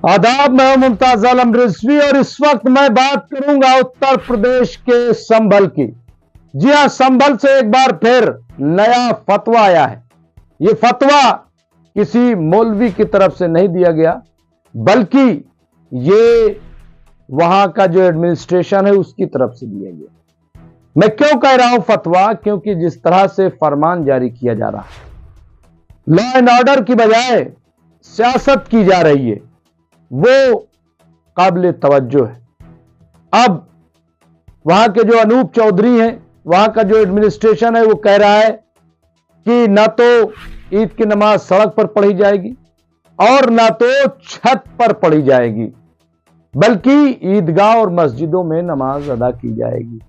आदाब, मैं मुमताज आलम रिजवी और इस वक्त मैं बात करूंगा उत्तर प्रदेश के संभल की। जी हां, संभल से एक बार फिर नया फतवा आया है। यह फतवा किसी मौलवी की तरफ से नहीं दिया गया, बल्कि ये वहां का जो एडमिनिस्ट्रेशन है उसकी तरफ से दिया गया। मैं क्यों कह रहा हूं फतवा? क्योंकि जिस तरह से फरमान जारी किया जा रहा है, लॉ एंड ऑर्डर की बजाय सियासत की जा रही है, वो काबिल तवज्जो है। अब वहां के जो अनूप चौधरी हैं, वहां का जो एडमिनिस्ट्रेशन है, वो कह रहा है कि ना तो ईद की नमाज सड़क पर पढ़ी जाएगी और ना तो छत पर पढ़ी जाएगी, बल्कि ईदगाह और मस्जिदों में नमाज अदा की जाएगी।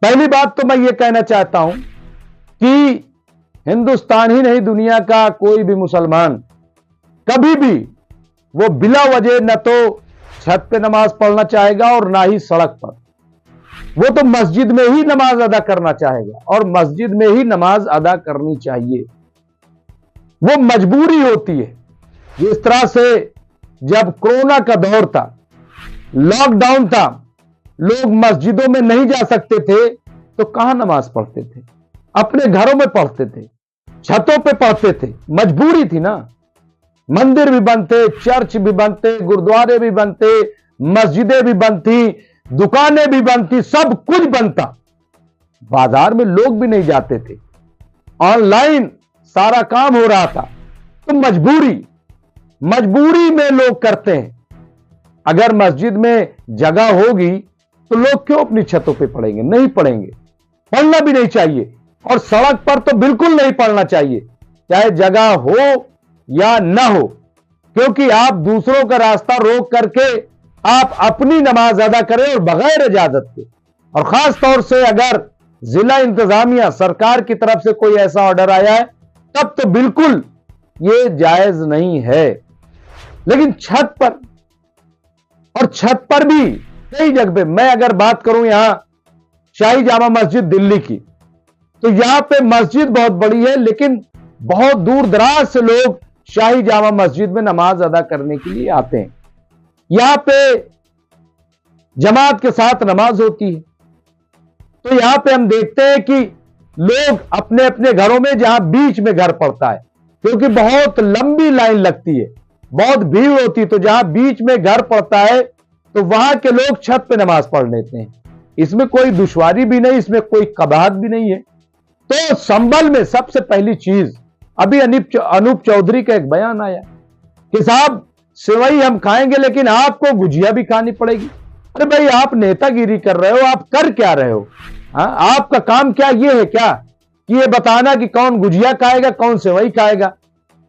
पहली बात तो मैं ये कहना चाहता हूं कि हिंदुस्तान ही नहीं, दुनिया का कोई भी मुसलमान कभी भी वो बिला वजह न तो छत पे नमाज पढ़ना चाहेगा और ना ही सड़क पर। वो तो मस्जिद में ही नमाज अदा करना चाहेगा और मस्जिद में ही नमाज अदा करनी चाहिए। वो मजबूरी होती है। जिस तरह से जब कोरोना का दौर था, लॉकडाउन था, लोग मस्जिदों में नहीं जा सकते थे, तो कहां नमाज पढ़ते थे? अपने घरों में पढ़ते थे, छतों पे पढ़ते थे। मजबूरी थी ना। मंदिर भी बनते, चर्च भी बनते, गुरुद्वारे भी बनते, मस्जिदें भी बनती, दुकानें भी बनती, सब कुछ बनता। बाजार में लोग भी नहीं जाते थे, ऑनलाइन सारा काम हो रहा था। तो मजबूरी में लोग करते हैं। अगर मस्जिद में जगह होगी तो लोग क्यों अपनी छतों पे पढ़ेंगे? नहीं पढ़ेंगे, पढ़ना भी नहीं चाहिए। और सड़क पर तो बिल्कुल नहीं पढ़ना चाहिए, चाहे जगह हो या ना हो, क्योंकि आप दूसरों का रास्ता रोक करके आप अपनी नमाज अदा करें और बगैर इजाजत के। और खास तौर से अगर जिला इंतजामिया सरकार की तरफ से कोई ऐसा ऑर्डर आया है, तब तो बिल्कुल ये जायज नहीं है। लेकिन छत पर, और छत पर भी कई जगह पे, मैं अगर बात करूं यहां शाही जामा मस्जिद दिल्ली की, तो यहां पे मस्जिद बहुत बड़ी है, लेकिन बहुत दूर दराज से लोग शाही जामा मस्जिद में नमाज अदा करने के लिए आते हैं। यहां पे जमात के साथ नमाज होती है। तो यहां पे हम देखते हैं कि लोग अपने अपने घरों में, जहां बीच में घर पड़ता है, क्योंकि बहुत लंबी लाइन लगती है, बहुत भीड़ होती है, तो जहां बीच में घर पड़ता है तो वहां के लोग छत पे नमाज पढ़ लेते हैं। इसमें कोई दुश्वारी भी नहीं, इसमें कोई कबाहत भी नहीं है। तो संभल में सबसे पहली चीज, अभी अनूप चौधरी का एक बयान आया कि साहब सेवई हम खाएंगे, लेकिन आपको गुजिया भी खानी पड़ेगी। अरे भाई, आप नेतागिरी कर रहे हो, आप कर क्या रहे हो? आपका काम क्या ये है क्या कि ये बताना कि कौन गुजिया खाएगा, कौन सेवई खाएगा,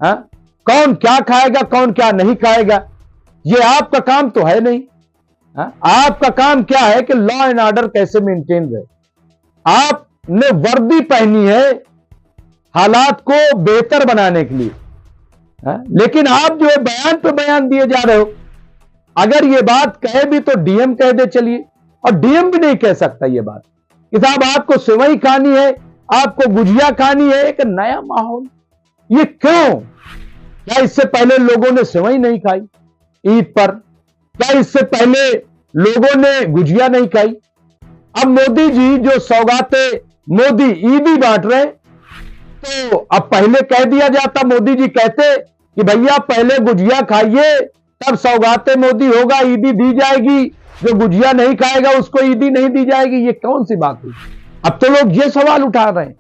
कौन क्या खाएगा, कौन क्या नहीं खाएगा? ये आपका काम तो है नहीं। आपका काम क्या है कि लॉ एंड ऑर्डर कैसे मेंटेन रहे। आपने वर्दी पहनी है हालात को बेहतर बनाने के लिए, लेकिन आप जो है बयान पे बयान दिए जा रहे हो। अगर ये बात कहे भी तो डीएम कह दे चलिए, और डीएम भी नहीं कह सकता ये बात कि साहब आपको सेवई खानी है, आपको गुजिया खानी है। एक नया माहौल, ये क्यों? क्या इससे पहले लोगों ने सेवई नहीं खाई ईद पर? क्या इससे पहले लोगों ने गुजिया नहीं खाई? अब मोदी जी जो सौगातें मोदी ईदी बांट रहे, तो अब पहले कह दिया जाता, मोदी जी कहते कि भैया पहले गुजिया खाइए, तब सौगातें मोदी होगा, ईदी दी जाएगी। जो गुजिया नहीं खाएगा उसको ईदी नहीं दी जाएगी। ये कौन सी बात हुई? अब तो लोग ये सवाल उठा रहे हैं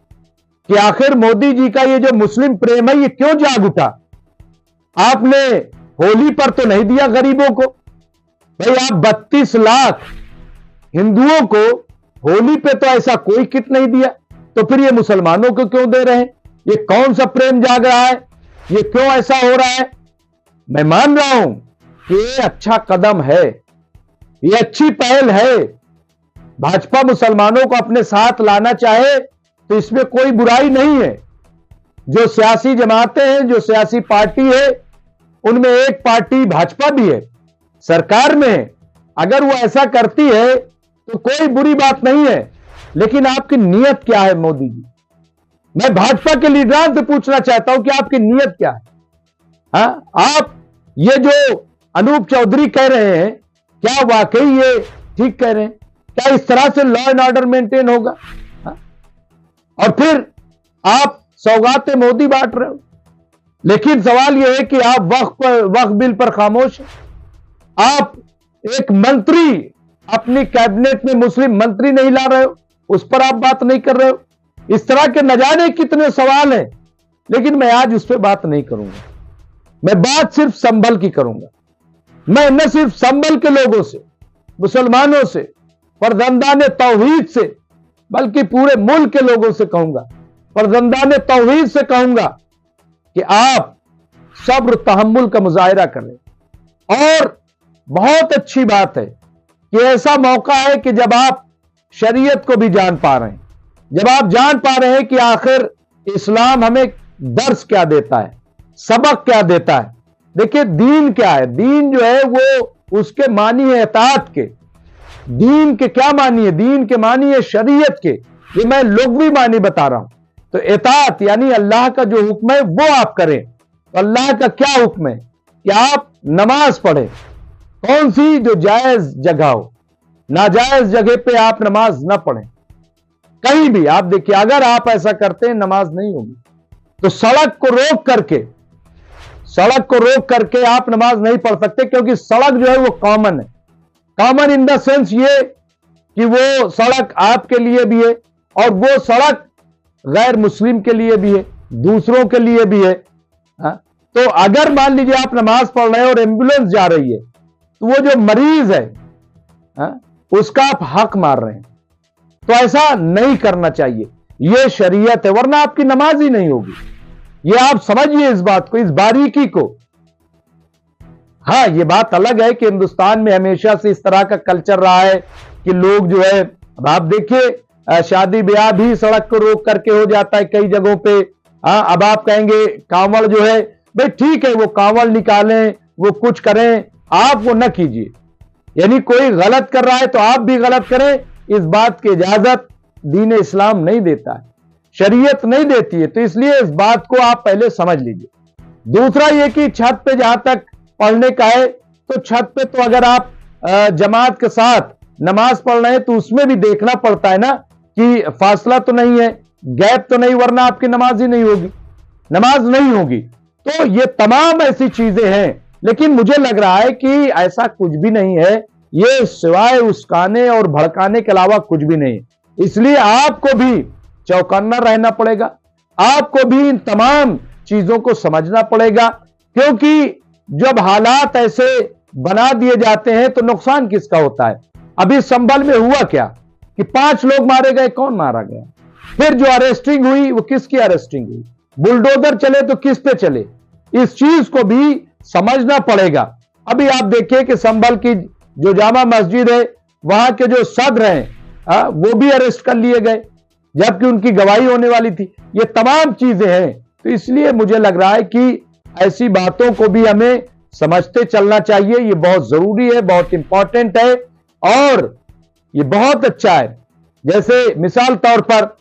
कि आखिर मोदी जी का ये जो मुस्लिम प्रेम है, ये क्यों जाग उठा? आपने होली पर तो नहीं दिया गरीबों को। भाई, आप 32 लाख हिंदुओं को होली पे तो ऐसा कोई किट नहीं दिया, तो फिर ये मुसलमानों को क्यों दे रहे हैं? ये कौन सा प्रेम जाग रहा है? ये क्यों ऐसा हो रहा है? मैं मान रहा हूं कि ये अच्छा कदम है, ये अच्छी पहल है। भाजपा मुसलमानों को अपने साथ लाना चाहे तो इसमें कोई बुराई नहीं है। जो सियासी जमातें हैं, जो सियासी पार्टी है, उनमें एक पार्टी भाजपा भी है, सरकार में है। अगर वो ऐसा करती है तो कोई बुरी बात नहीं है, लेकिन आपकी नीयत क्या है मोदी जी? मैं भाजपा के लीडरान से पूछना चाहता हूं कि आपकी नीयत क्या है? आप ये जो अनूप चौधरी कह रहे हैं, क्या वाकई ये ठीक कह रहे हैं? क्या इस तरह से लॉ एंड ऑर्डर मेंटेन होगा? हा? और फिर आप सौगातें मोदी बांट रहे हो। लेकिन सवाल यह है कि आप वक्फ बिल पर खामोश हैं। आप एक मंत्री, अपनी कैबिनेट में मुस्लिम मंत्री नहीं ला रहे हो, उस पर आप बात नहीं कर रहे हो। इस तरह के न जाने कितने सवाल हैं, लेकिन मैं आज उस पर बात नहीं करूंगा। मैं बात सिर्फ संभल की करूंगा। मैं न सिर्फ संभल के लोगों से, मुसलमानों से, फर्जंदान तौहीद से, बल्कि पूरे मुल्क के लोगों से कहूंगा, फर्जंदान तौहीद से कहूंगा कि आप सब्र तहम्मुल का मुजाहिरा करें। और बहुत अच्छी बात है कि ऐसा मौका है कि जब आप शरीयत को भी जान पा रहे हैं, जब आप जान पा रहे हैं कि आखिर इस्लाम हमें दर्स क्या देता है, सबक क्या देता है। देखिए दीन क्या है? दीन जो है वो उसके मानी है इताअत के। दीन के क्या मानी है? दीन के मानी है शरीयत के। ये मैं लुग़वी मानी बता रहा हूं। तो इताअत यानी अल्लाह का जो हुक्म है वो आप करें। तो अल्लाह का क्या हुक्म है कि आप नमाज पढ़ें। कौन सी? जो जायज जगह हो। नाजायज जगह पे आप नमाज ना पढ़ें कहीं भी। आप देखिए अगर आप ऐसा करते हैं नमाज नहीं होगी। तो सड़क को रोक करके आप नमाज नहीं पढ़ सकते, क्योंकि सड़क जो है वो कॉमन है। कॉमन इन द सेंस ये कि वो सड़क आपके लिए भी है और वो सड़क गैर मुस्लिम के लिए भी है, दूसरों के लिए भी है। तो अगर मान लीजिए आप नमाज पढ़ रहे हैं और एम्बुलेंस जा रही है, तो वो जो मरीज है उसका आप हक मार रहे हैं। तो ऐसा नहीं करना चाहिए। यह शरीयत है, वरना आपकी नमाज ही नहीं होगी। ये आप समझिए इस बात को, इस बारीकी को। हाँ, ये बात अलग है कि हिंदुस्तान में हमेशा से इस तरह का कल्चर रहा है कि लोग जो है, अब आप देखिए शादी ब्याह भी सड़क को रोक करके हो जाता है कई जगहों पे। हाँ, अब आप कहेंगे कांवड़ जो है, भाई ठीक है वो कांवड़ निकालें, वो कुछ करें, आप वो न कीजिए। यानी कोई गलत कर रहा है तो आप भी गलत करें, इस बात की इजाजत दीन इस्लाम नहीं देता है, शरीयत नहीं देती है। तो इसलिए इस बात को आप पहले समझ लीजिए। दूसरा यह कि छत पे जहां तक पढ़ने का है, तो छत पे तो अगर आप जमात के साथ नमाज पढ़ रहे हैं तो उसमें भी देखना पड़ता है ना कि फासला तो नहीं है, गैप तो नहीं, वरना आपकी नमाज ही नहीं होगी, नमाज नहीं होगी। तो ये तमाम ऐसी चीजें हैं। लेकिन मुझे लग रहा है कि ऐसा कुछ भी नहीं है, ये सिवाय उस्काने और भड़काने के अलावा कुछ भी नहीं है। इसलिए आपको भी चौकन्ना रहना पड़ेगा, आपको भी इन तमाम चीजों को समझना पड़ेगा, क्योंकि जब हालात ऐसे बना दिए जाते हैं तो नुकसान किसका होता है। अभी संभल में हुआ क्या कि 5 लोग मारे गए, कौन मारा गया? फिर जो अरेस्टिंग हुई वो किसकी अरेस्टिंग हुई? बुलडोजर चले तो किस पे चले? इस चीज को भी समझना पड़ेगा। अभी आप देखिए कि संभल की जो जामा मस्जिद है, वहां के जो सदर हैं वो भी अरेस्ट कर लिए गए, जबकि उनकी गवाही होने वाली थी। ये तमाम चीजें हैं। तो इसलिए मुझे लग रहा है कि ऐसी बातों को भी हमें समझते चलना चाहिए। ये बहुत जरूरी है, बहुत इंपॉर्टेंट है और ये बहुत अच्छा है। जैसे मिसाल तौर पर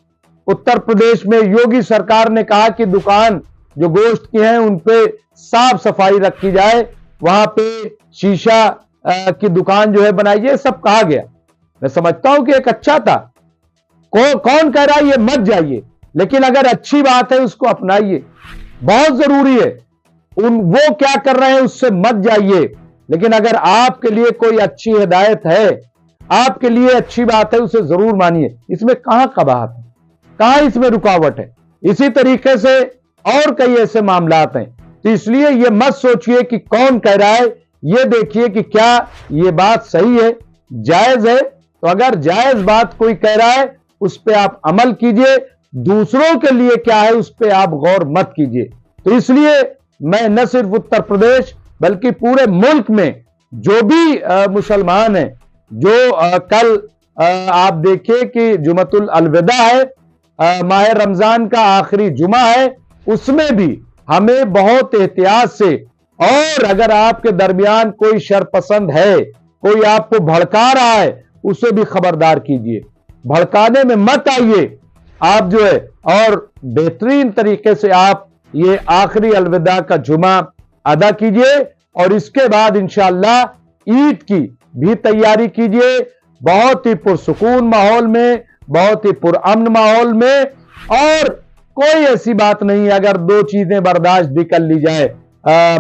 उत्तर प्रदेश में योगी सरकार ने कहा कि दुकान जो गोश्त की हैं उन पे साफ सफाई रखी जाए, वहां पे शीशा की दुकान जो है बनाई जाए, सब कहा गया। मैं समझता हूं कि एक अच्छा था। कौन कह रहा है ये मत जाइए, लेकिन अगर अच्छी बात है उसको अपनाइए, बहुत जरूरी है। वो क्या कर रहे हैं उससे मत जाइए, लेकिन अगर आपके लिए कोई अच्छी हिदायत है, आपके लिए अच्छी बात है, उसे जरूर मानिए। इसमें कहां कबाहत है, कहां इसमें रुकावट है? इसी तरीके से और कई ऐसे मामलात हैं। तो इसलिए ये मत सोचिए कि कौन कह रहा है, ये देखिए कि क्या ये बात सही है, जायज है। तो अगर जायज बात कोई कह रहा है उस पर आप अमल कीजिए, दूसरों के लिए क्या है उस पर आप गौर मत कीजिए। तो इसलिए मैं न सिर्फ उत्तर प्रदेश बल्कि पूरे मुल्क में जो भी मुसलमान हैं, जो कल आप देखिए कि जुमतुल अलविदा है, माह रमजान का आखिरी जुमा है, उसमें भी हमें बहुत एहतियात से, और अगर आपके दरमियान कोई शरपसंद है, कोई आपको भड़का रहा है, उसे भी खबरदार कीजिए, भड़काने में मत आइए आप जो है। और बेहतरीन तरीके से आप ये आखिरी अलविदा का जुमा अदा कीजिए और इसके बाद इंशाअल्लाह ईद की भी तैयारी कीजिए, बहुत ही पुरसुकून माहौल में, बहुत ही पुरअमन माहौल में। और कोई ऐसी बात नहीं है अगर दो चीजें बर्दाश्त भी कर ली जाए।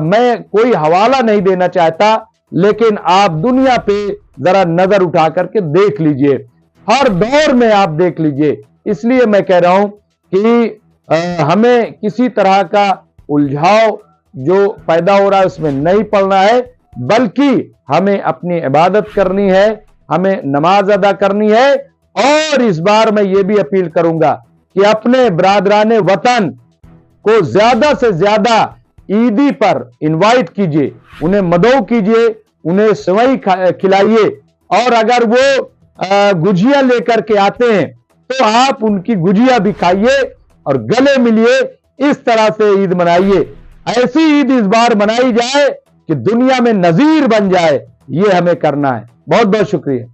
मैं कोई हवाला नहीं देना चाहता, लेकिन आप दुनिया पे जरा नजर उठा करके देख लीजिए, हर दौर में आप देख लीजिए। इसलिए मैं कह रहा हूं कि हमें किसी तरह का उलझाव जो पैदा हो रहा है उसमें नहीं पड़ना है, बल्कि हमें अपनी इबादत करनी है, हमें नमाज अदा करनी है। और इस बार मैं ये भी अपील करूंगा कि अपने बरादराने वतन को ज्यादा से ज्यादा ईदी पर इनवाइट कीजिए, उन्हें मदऊ कीजिए, उन्हें सेवई खिलाइए। और अगर वो गुजिया लेकर के आते हैं तो आप उनकी गुजिया भी खाइए और गले मिलिए। इस तरह से ईद मनाइए, ऐसी ईद इस बार मनाई जाए कि दुनिया में नजीर बन जाए। ये हमें करना है। बहुत बहुत शुक्रिया।